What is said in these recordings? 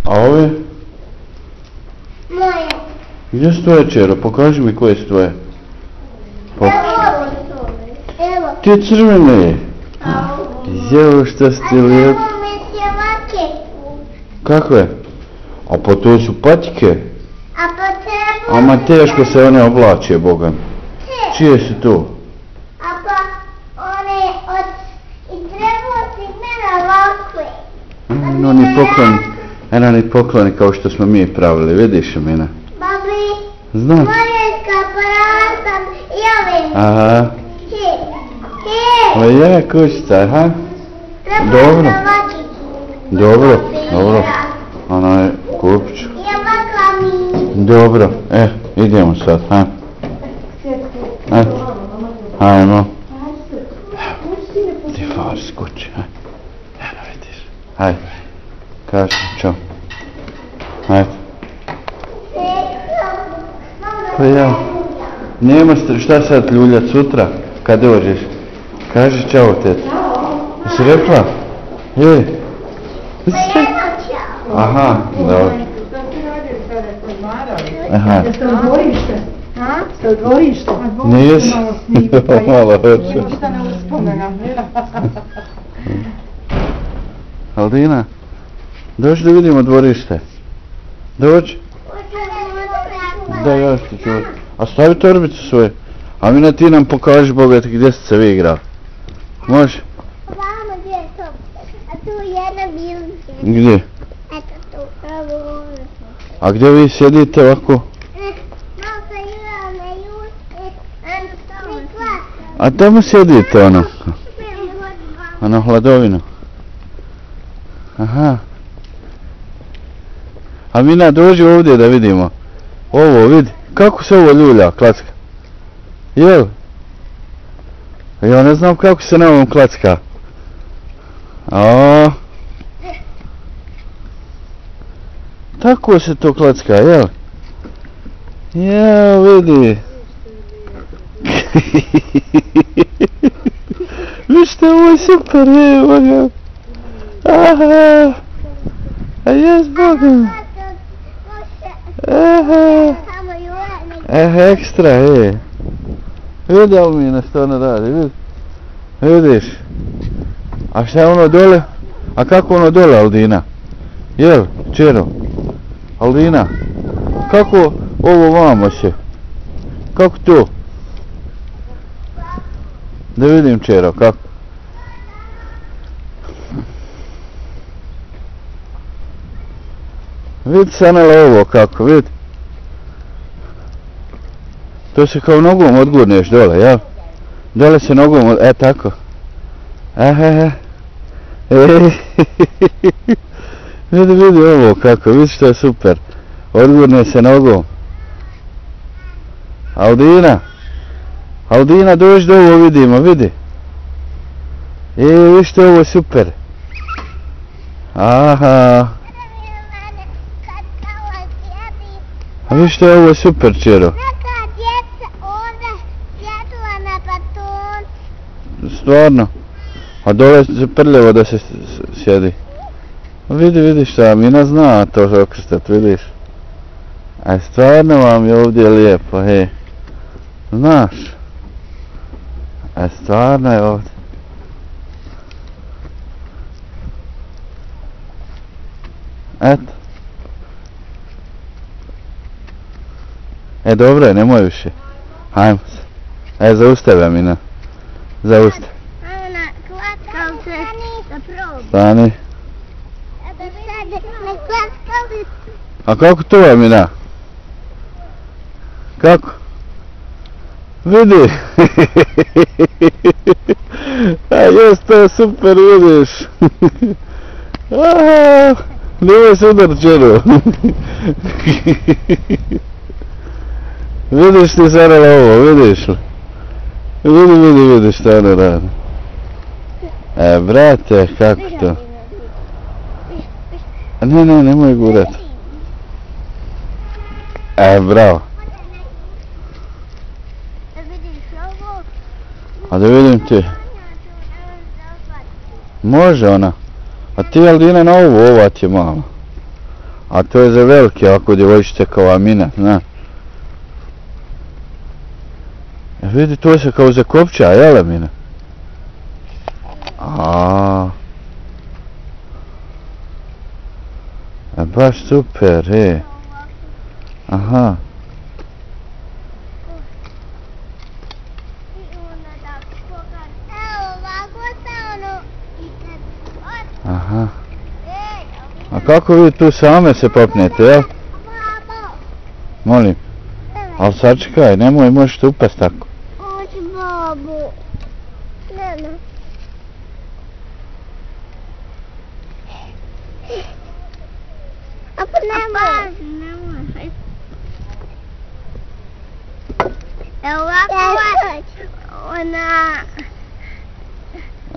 A ove? Moje. Gdje su tvoje, Čero? Pokaži mi koje su tvoje. Evo ovo su ove. Evo. Ti crvene. Jeo, što si ti lijep. Evo mi se ovake. Kakve? A pa to su patike. A po tebu... Ama teško se one oblače, Bogan. Čije su to? A pa one od... I trebalo si mene ovakve. Oni pokloni kao što smo mi pravili, vidiš Amina? Babi, Znam. Marijeska parata i ovim. Aha. He. O je, kućica, aha. Dobro. Dobro. Ona je kupću. I ovakva mi. Dobro, idemo sad, ha? Hajmo. Ti fars kući, Evo vidiš. Hajde. Kaži, čao. Hajde. Pa ja. Nema šta sad ljuljat sutra, kad dođeš. Kaži čao, teta. Jesi rekla? Aha, dobro. Aha. Jeste u dvorište? Ste u dvorište? Nisi? Malo hoće. Ništa ne uspomena. Aldina, dođi da vidimo dvorište. Dođi. Da, ja što ću. A stavi torbicu svoje. A Mina, ti nam pokaži, Bogat, gdje ste se vi igrali. Može? Vamo, gdje je to? A tu jedna bilka. Gdje? Eto tu, pravo ovdje. A gdje vi sjedite ovako? Malo se igrao na juče, priklasno. A tamo sjedite ono hladovinu. Aha. A Mina, dođi ovdje da vidimo. Ovo, vidi. Kako se ovo ljulja, klacka? Jel? Ja ne znam kako se na ovom klacka. A. Tako se to klacka, jel? Jel, vidi. Vište, ovo je super, evo ga. Aha. A jes, Boga. Aha. Ekstra, Vidi Almina što ona radi, vidi. Vidiš. A šta je ono dole? A kako ono dole, Aldina? Jel, Čero? Aldina? Kako ovo vamo se? Kako to? Da vidim, Čero, kako? Vidi Sanela ovo kako, vidi. To se kao nogom odgurneš dole, jel? Dole se nogom, tako. Aha. Vidi ovo kako, vidi što je super. Odgurne se nogom. Aldina, dođi da ovo vidimo, vidi. Vidi što je ovo super. Aha. A vidi što je ovo super, Čero. Stvarno? A dole je prljevo da se sjedi. Vidi šta, Mina zna to okrstat, vidiš. A stvarno vam je ovdje lijepo, Znaš? A stvarno je ovdje. Eto. Dobro je, nemoj više. Hajmo se. Zaustavi, Mina. Zaustavi. Stani. A kako to je, Mina? Kako? Vidi. A jes, to je super, vidiš. Nemoj se udar, Čero. Vidiš ti Sanela ovo, vidiš li? Vidi šta ona radi. Brate, kako to? Ne, nemoj gurat. Bravo. A da vidim ti. Može ona. A ti, Aldina, na ova ti je malo. A to je za velike ovako djevojčice kao Amina, zna. Vidi, to se kao zakopča, jel Amina? Baš super, Aha. Aha. A kako vi tu same se popnete, jel? Molim. Ali sačekaj, nemoj, možeš tu upast tako. Hoće babu. Ne. A pa nemoj. Evo ovako ona...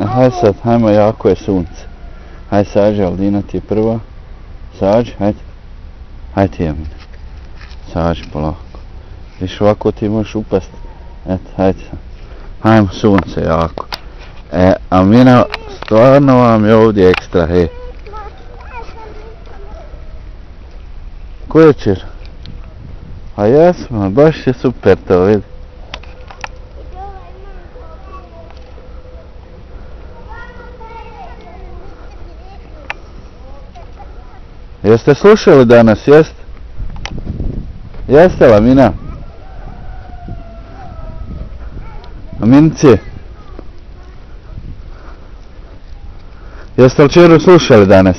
Hajde sad, hajmo, jako je sunce. Hajde sađi, Aldina ti je prva. Sađi, hajde. Hajde ti, Amina. Sađi polako. Viš ovako ti možeš upast. Eto, hajde sad. Hajmo, sunce jako. Amina, stvarno vam je ovdje ekstra, Ko je čer? A jesmo, baš je super to, vidi. Jeste slušali danas, jest? Jeste li, Amina? Aminci? Jeste li čeru slušali danas?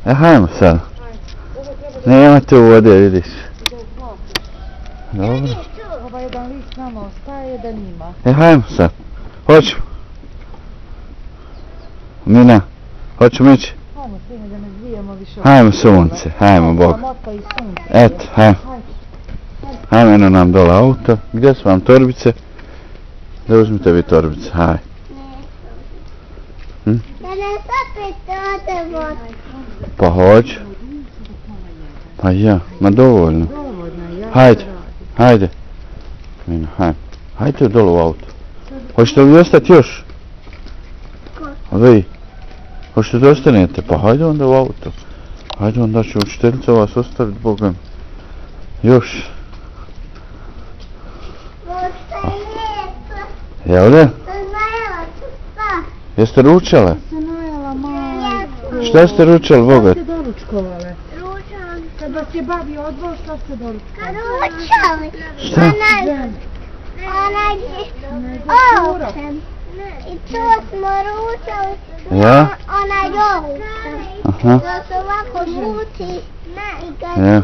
Hajmo sad. Nema tu vode, vidiš. Dobro. Ovaj jedan list nama ostaje da nima. Hajmo sad. Hoću. Mina, hoćemo ići? Hajmo sine da ne zvijemo više. Hajmo sunce, hajmo Bog. Mota i sunce. Eto, hajmo. Hajmo, eno nam dole auto. Gdje su vam torbice? Da uzmite vi torbice, haj. Da ne sapite ode vod. Pa hoću. Pa ja, ma dovoljno. Hajde, hajde. Mina, hajde. Hajde dole u auto. Hoćete li ostati još? Vi? Hoćete da ostanete? Pa hajde onda u auto. Hajde onda će učiteljica vas ostaviti, Bogom. Još. Možda je lijepo. Jel da? Znajela su šta. Jeste ručale? Se najela majko. Šta ste ručali, Boga? Šta ste doručkovale? Ručali. Kad vas je babi odvao, šta ste doručkovali? Ručali. Šta? Onaj ovcem. I to smo ručali. Ja? Onaj ovcem. Aha. Da se ovako žuti. I kad Ja.